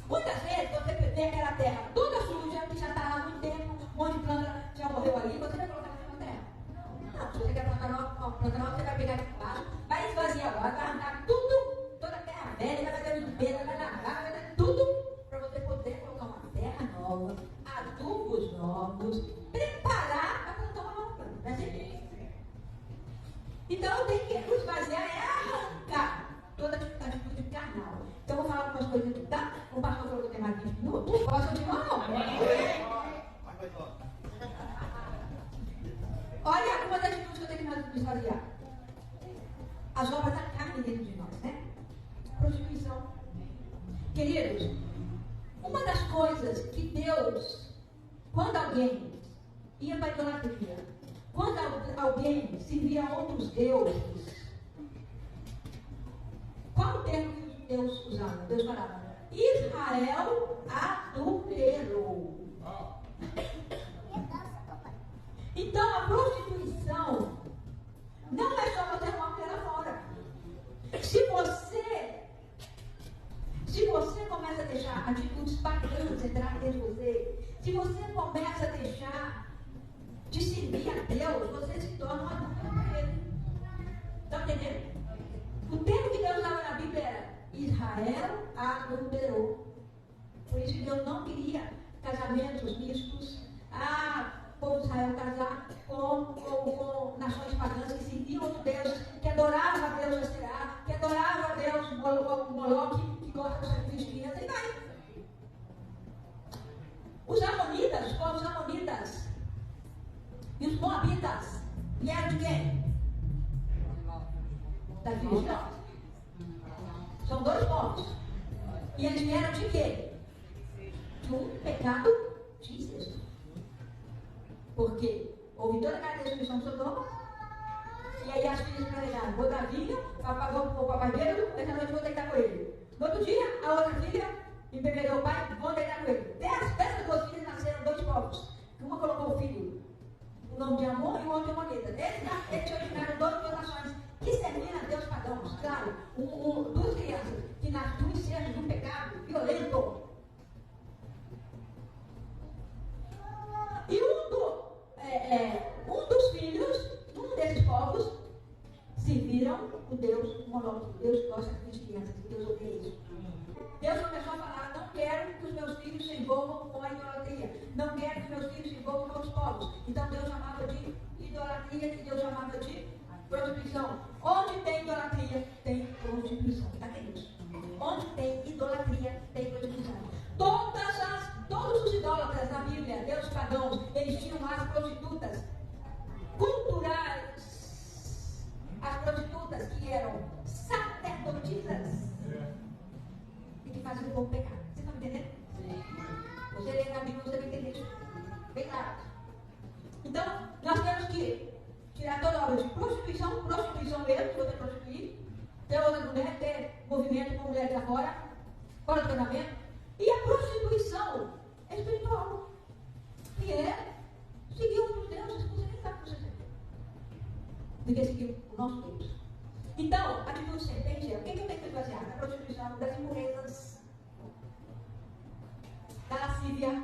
Muitas vezes você vê aquela terra toda suja, que já está há muito tempo, um monte de planta já morreu ali, você vai colocar na sua terra. Não, se você quer plantar uma planta nova, você vai pegar aqui embaixo, vai esvaziar agora, vai arrancar tudo, toda a terra velha, vai fazer limpeza, vai lavar, vai fazer tudo para você poder colocar uma terra nova, adubos novos, preparar para plantar uma nova planta. Não é assim? Então tem que esvaziar é arrancar toda atitude carnal. Então eu vou falar algumas coisas aqui, tá? O pastor falou que eu tenho mais 20 minutos. Posso continuar ou não? Olha algumas atitudes que eu tenho que esvaziar. As obras da carne dentro de nós, né? Prostituição. Queridos, uma das coisas que Deus, quando alguém ia para a idolatria, quando alguém servia a outros deuses, qual o termo que os judeus usavam? Deus falava, Israel adulterou. Então a prostituição não é só você arrumar mulher lá fora. Se você começa a deixar atitudes pagãs entrar dentro de você, se você começa a deixar de servir a Deus, você se torna uma adúltera para Ele. Está entendendo? O termo que Deus usava na Bíblia era Israel adulterou. Por isso que Deus não queria casamentos mistos. O povo de Israel casar com nações pagãs que serviam outro Deus, que adoravam a Deus Aserá, que adoravam a Deus Moloque, que gosta do sacrifício de criança, e vai. Os amonitas, os povos amonitas e os moabitas vieram de quem? Da Filistiões. São dois povos. E eles vieram de quê? De um pecado de incesto. Porque houve toda aquela destruição de Sodoma, e aí as filhas planejaram, vou dar vinho, vou para papai bêbado, essa noite vou deitar com ele. No outro dia, a outra filha embebedou o pai, vou deitar com ele. Dessas duas filhas nasceram dois povos. Uma colocou o filho, o nome de Amor e o outro de Amonita. Eles originaram duas nações que serviram a Deus pagãos. Claro, duas crianças que nascem de um incesto, de um pecado violento. E um dos filhos, um desses povos, serviram o Deus Moloque. Deus gosta de crianças, Deus odeia isso. Deus começou a falar, não quero que os meus filhos se envolvam com a idolatria. Não quero que meus filhos se envolvam com os povos. Então Deus chamava de idolatria, que Deus chamava de prostituição. Onde tem idolatria, tem prostituição. Está entendendo? Onde tem idolatria, tem prostituição. Todos os idólatras na Bíblia, deuses pagãos, eles tinham as prostitutas culturais. As prostitutas que eram sacerdotisas e que faziam o povo pecar. Vocês estão entendendo? Você lê na Bíblia, você vai entender isso. Bem claro. Então, nós temos que tirar toda obra de prostituição mesmo, se você prostituir, ter outra mulher, ter movimento com mulheres lá fora do casamento. E a prostituição é espiritual, que é seguir outros deuses que você nem sabe que você tem, do que seguir o nosso Deus. Então, a atitude serpente é o que eu tenho que fazer? A prostituição das impurezas, da lascívia,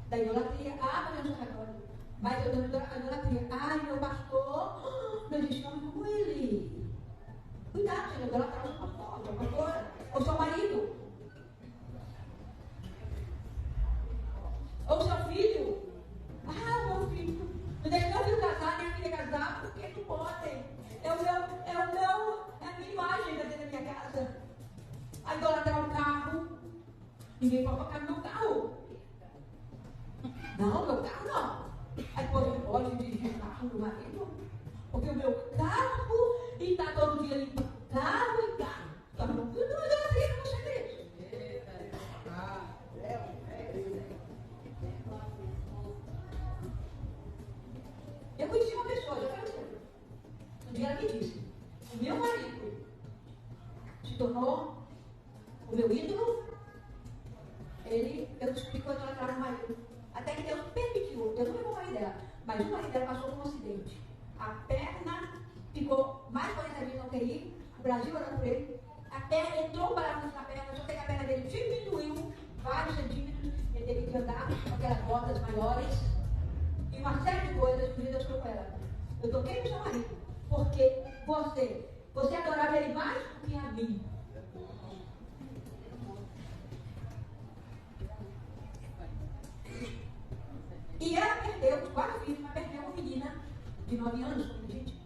da idolatria. Mas eu sou católico, mas eu estou na idolatria. Meu pastor, não existe homem como ele. Cuidado, você não idolatrar o seu pastor, sua pastora, ou seu marido. Ou seu filho. Meu filho. Não deixa meu filho casar, minha filha casar, porque não podem. É a minha imagem dentro da minha casa. A idolatrar o carro. Ninguém pode tocar no meu carro. Não, meu carro não. A esposa não pode dirigir o carro do marido, porque o meu carro, e está todo dia limpando o carro e carro. Eu não sei como você vê isso. Eu conheci uma pessoa, eu quero dizer. Um dia ela me disse: o meu marido se tornou o meu ídolo. Eu descobri quando ela estava no marido. Até que Deus permitiu, Deus não levou o marido dela, mas o marido dela passou por um acidente. A perna ficou mais 40 dias no UTI, o Brasil orando por ele. A perna entrou parafuso na perna, só que a perna dele diminuiu vários centímetros, ele teve que andar com aquelas botas maiores e uma série de coisas que Deus falou com ela. Eu toquei no seu marido, porque você adorava ele mais do que a mim. E ela perdeu os 4 filhos, mas perdeu uma menina de 9 anos, como gente.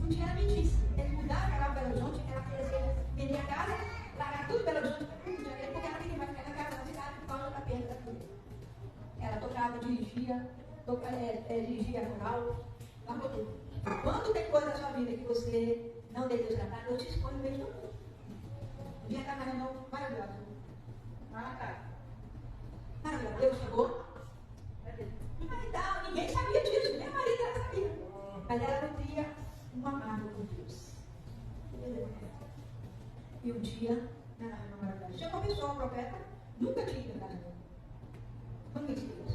Um dia ela me disse, eles mudaram para Belo Horizonte, ela queria vender a casa, largar tudo Belo Horizonte, porque ela queria mais ficar na casa da cidade por causa da perda da filha. Ela tocava, dirigia coral, largou tudo. Quando tem coisa na sua vida que você não dê Deus tratar, eu te exponho mesmo. Um dia estava na reunião maravilhosa. Maravilhosa. Deus chegou. Mas tal, ninguém sabia disso, nem a marido dela sabia. Mas ela nutria uma mágoa com Deus. E um dia, na reunião maravilhosa, chegou uma pessoa, um profeta, nunca tinha ido na reunião. Não conhecia Deus.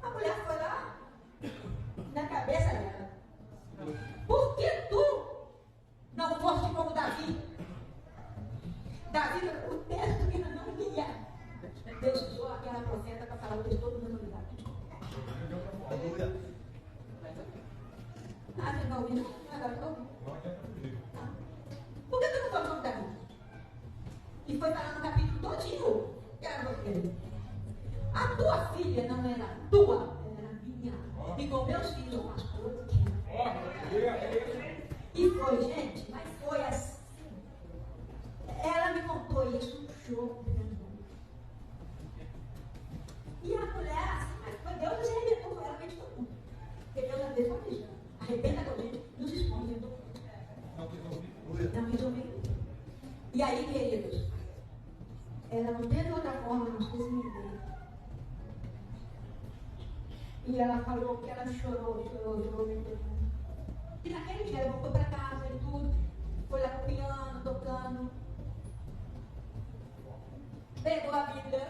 A mulher foi lá, na cabeça dela. Por que tu não foste como Davi? Davi, o texto que não lia. Deus usou aquela profeta para falar o texto todo mundo ligado. Ah, você não ouviu? Agora estou ouvindo. Por que tu não foi como Davi? E foi falar no capítulo todinho. Que era você. A tua filha não era tua, era minha. E com meus filhos eu faço coisas que e foi, gente, mas foi assim. Ela me contou isso no show. E a mulher, assim, mas foi Deus que se arrebentou com ela, mente todo mundo. Porque Deus às vezes faz isso. Arrebenta com a gente, nos expõe. Não resolveu. E aí, queridos, ela não teve outra forma, não se entender. E ela falou que ela chorou. E naquele dia ela voltou para casa e tudo. Foi lá pro piano, tocando. Pegou a Bíblia,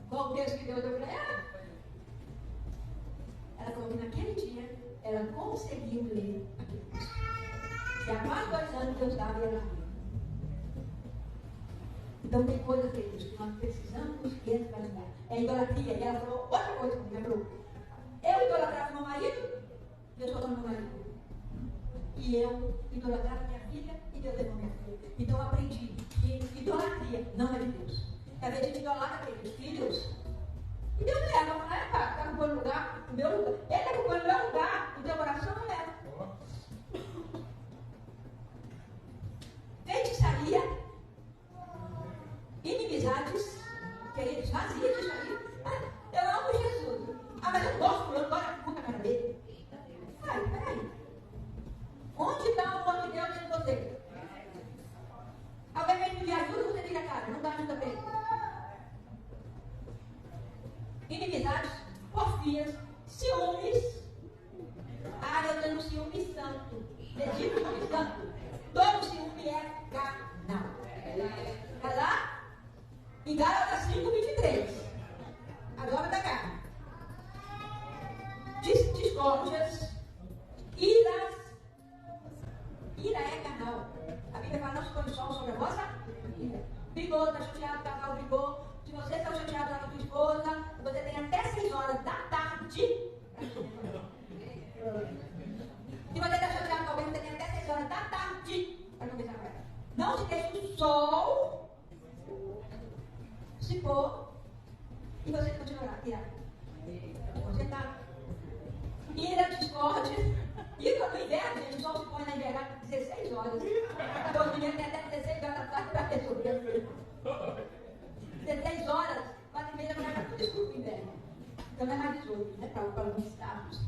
com o texto que Deus deu para ela. Ela falou que naquele dia ela conseguiu ler aquele texto. E há mais 2 anos Deus dava e ela lia. Então tem coisas, queridos, que nós precisamos desvalidar. É idolatria. E ela falou outra coisa comigo. Ela falou: eu idolatrava meu marido, Deus falou no meu marido. E eu idolatrava minha filha e Deus levou minha filha. Então eu aprendi que idolatria não é de Deus. Às vezes a gente idolatra aqueles filhos e Deus leva, não é? Está ocupando o lugar, o meu lugar. Ele está ocupando o meu lugar, o teu coração não leva. Feitiçaria, inimizades, queridos, vazias disso aí. Eu amo Jesus. Mas eu não gosto, eu gosto da cara dele. Peraí. Onde está o amor de Deus dentro de você? Alguém vem pedir ajuda, você vira a cara, não dá ajuda para ele. Inimizades, porfias, ciúmes. Eu tenho ciúme santo. Legítimo ciúme santo. Todo ciúme é carnal. Vai lá? Em Gálatas 5:23. As obras da carne. Discórdias, iras. Ira é carnal. A Bíblia fala: não se põe sol sobre a vossa ira. Brigou, está chateado, o casal brigou. Se você está chateado com a tua esposa, você tem até 6 horas da tarde. Se você está chateado com alguém, você tem até 6 horas da tarde para conversar com ela. Não se deixe o sol se pôr e você continuará irado. Você está ira, discórdia. E no inverno, gente, o sol se põe na inverno 16 horas. Então, os meninos têm até 16 horas da tarde para resolver. 16 horas, 4:30 da manhã, tudo escuro no inverno. Então não é mais 18, né? Para alguns estados.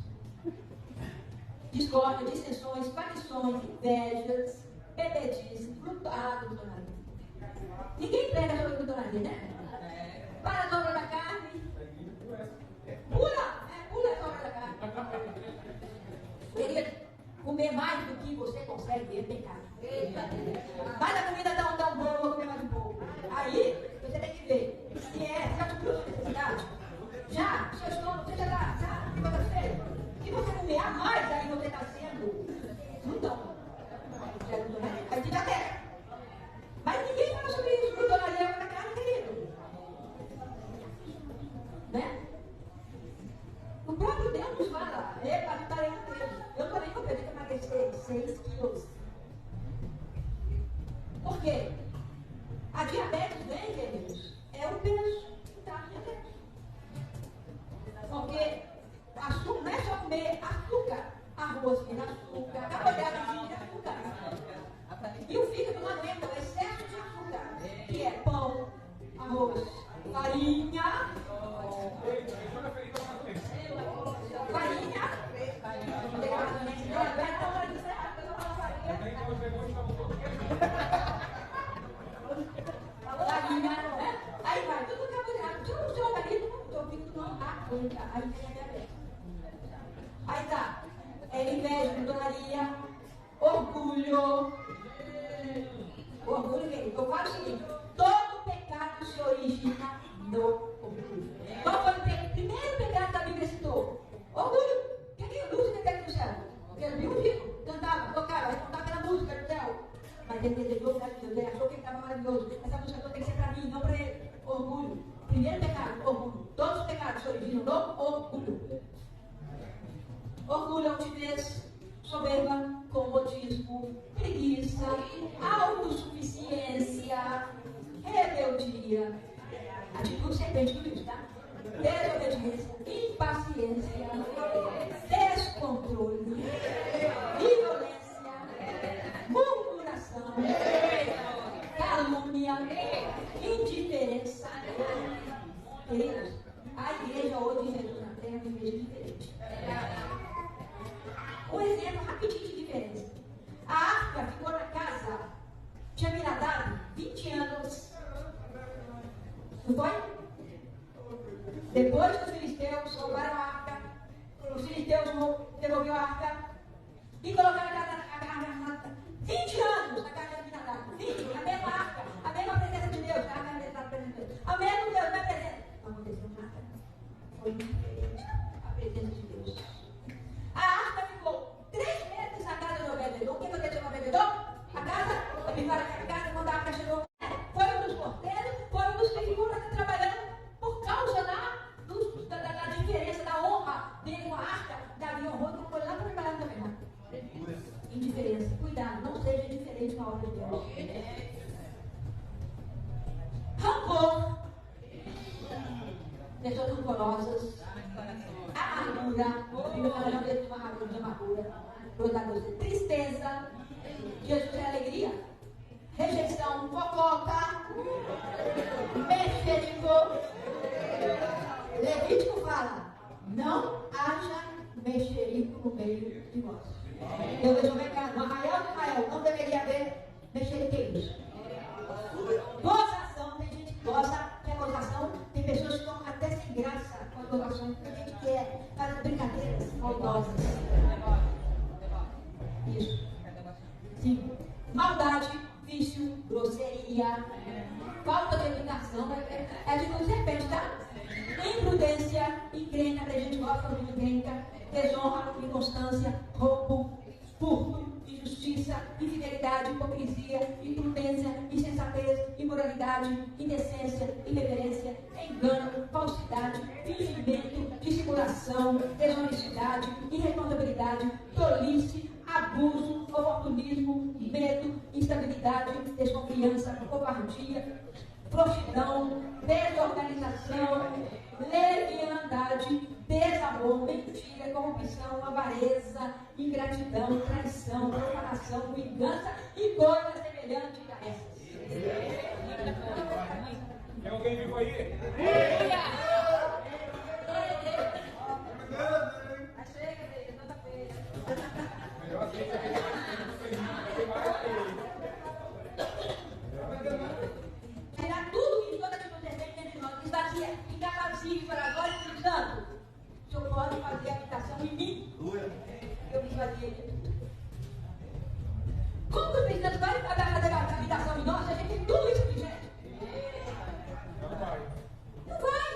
Discórdia, dissensões, facções, invejas, bebedice, doutonaria. Ninguém prega sobre doutonaria, né? Para a obra da carne. Pula a obra da carne. Querido, comer mais do que você consegue é pecado. Mas a comida tá tão boa, eu vou comer mais um pouco. Aí, você tem que ver se já cumpriu a sua necessidade. Já, seu estômago, você já ficou satisfeito? Se você comer a mais, aí você está sendo glutão. Aí te dá terra. Mas ninguém fala sobre isso, glutonaria na carne, querido. Né? O próprio Deus nos fala, epa, tu tá aí com Deus. Eu também vou pedir para emagrecer 6 quilos. Por quê? A diabetes vem, queridos, é o peso que traz diabetes. Porque açúcar não é só comer açúcar, arroz vira açúcar, carboidrato vira açúcar. E o fígado não aguenta o excesso de açúcar, que é pão, arroz, farinha, aí vai, tudo carboidrato. O seu organismo não aguenta. Aí vem a diabetes. Aí tá. Inveja, glutonaria, orgulho. Orgulho, querido. Eu falo o seguinte: todo pecado se origina no orgulho. Qual foi o primeiro pecado que a Bíblia citou? Orgulho. Quem Lúcifer quer do céu? Porque ele viu o rico, cantava, tocava, vai contar pela música do céu. Mas ele desejou o Deus, ele achou que ele estava maravilhoso. Essa música tem que ser para mim, não para ele. Orgulho. Primeiro pecado, orgulho. Todos os pecados se originam no orgulho. Orgulho, altivez, soberba, comodismo, preguiça, autossuficiência, rebeldia. Atitude serpente, tudo isso, tá? Desobediência, impaciência, descontrole, violência, murmuração, calúnia, indiferença. Queridos, a igreja hoje de Jesus na terra é uma igreja diferente. Um exemplo rapidinho de diferença. A arca ficou na casa de Aminadab 20 anos. Não foi? Depois que os filisteus roubaram a arca, os filisteus devolveram a arca e colocaram a arca 20 anos na casa de Aminadab. 20, a mesma arca, a mesma presença de Deus, a mesma presença de Deus. A mesma Deus, não é presença. Não aconteceu nada. Foi diferente a presença de Deus. A arca ficou 3 meses na casa do Obed-edom. O que aconteceu com o Obed-edom? A casa, a casa, quando a arca chegou, foi um dos porteiros, foi um dos que ficou trabalhando por causa da diferença, da honra dele com a arca. Davi honrou, então foi lá para trabalhar também. Né? Indiferença. Cuidado, não seja indiferente na obra de Deus. Rancor. Pessoas rancorosas. Amargura. A Bíblia fala de amargura. Tristeza. Jesus é alegria. Rejeição. Fofoca. Mexerico. Levítico fala: não haja mexerico no meio de vós. Eu vejo o recado: no arraial de Israel não deveria haver mexeriqueiros. Gozação, tem gente que goza, quer gozação, tem pessoas que estão até sem graça com a gozação, tem gente que quer fazer brincadeiras maldosas. Isso. Sim. Maldade, vício, grosseria, falta de educação, é de tudo serpente, tá? Imprudência, encrenca, a gente gosta de encrenca, desonra, inconstância, roubo, furto, injustiça, infidelidade, hipocrisia, imprudência, insensatez, imoralidade, indecência, irreverência, engano, falsidade, fingimento, dissimulação, desonestidade, irresponsabilidade, tolice, abuso, oportunismo, medo, instabilidade, desconfiança, covardia, frouxidão, desorganização, leviandade, desamor, mentira, corrupção, avareza, ingratidão, traição, profanação, vingança e coisas semelhantes a essas. Tem alguém vivo aí? ficar vazio e falar, agora, Espírito Santo, o Senhor pode fazer a habitação em mim. Eu me esvaziei. Como que o Espírito Santo vai fazer a habitação em nós? A gente tem tudo isso aqui, gente. Não vai. Não vai.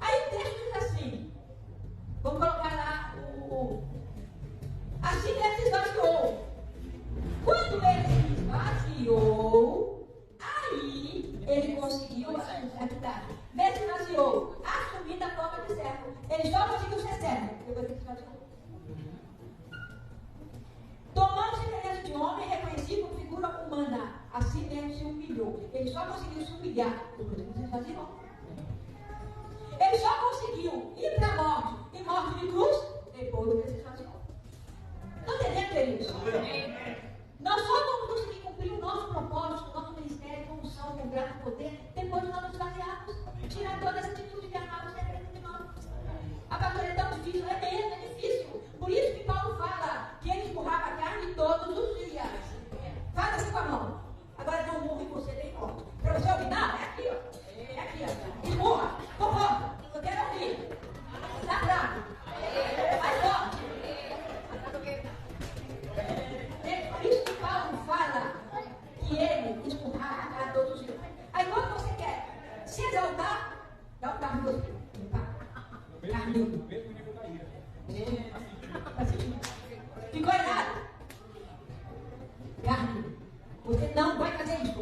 Aí o texto diz assim, vamos colocar lá assim ele se esvaziou. Quando ele se esvaziou, aí ele conseguiu habitar. Ele se esvaziou, assumindo a forma de servo. Ele só conseguiu ser servo depois que se esvaziou. Tomando semelhança de homem, reconhecido como figura humana, assim mesmo se humilhou. Ele só conseguiu se humilhar depois que se esvaziou. Ele só conseguiu ir para a morte, e morte de cruz, depois que se esvaziou. Estão entendendo, queridos? Nós só vamos conseguir cumprir o nosso propósito, o nosso ministério, com unção, com graça e poder, depois de nós nos esvaziarmos. Tirar toda essa atitude carnal e ser de nós. A pastora é tão difícil, é mesmo, é difícil. Por isso que Paulo fala que ele empurrava a carne todos os dias. Faz assim com a mão. Agora não morre, você tem morte. Para você ouvir, não, é aqui, ó. É aqui, ó. Empurra, conforta. Eu quero ouvir. Dá bravo. Mais forte. Por isso que Paulo fala que ele empurrava a carne todos os dias. Aí quando você quer se exaltar, dá um carro em você. Carne. Ficou errado. Carne. Você não vai fazer isso.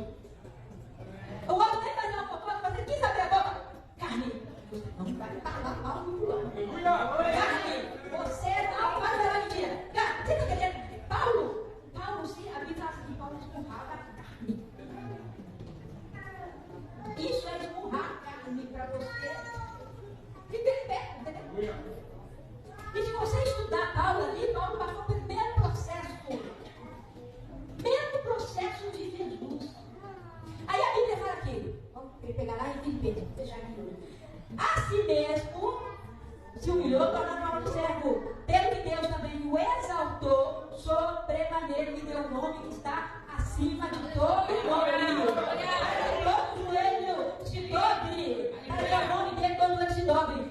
O outro nem fazer uma fofoca, você quis abrir a boca. Carne. Você não vai falar mal do fulano. Carne. Você não vai falar mentira. Carne. Você está entendendo? Paulo se habitasse de Paulo esmurrava a carne. Isso é esmurrar a carne para você viver em pé, entendeu? E se você estudar Paulo ali, Paulo passou pelo mesmo processo de Jesus. Aí a Bíblia fala aqui, vamos pegar lá em Filipenses, vou deixar aqui. A si mesmo se humilhou, tornando algo servo, pelo que Deus também o exaltou, sobremaneira lhe deu o nome que está acima de todo nome. Para que todo joelho se dobre, para que o nome dele todo joelho se dobre.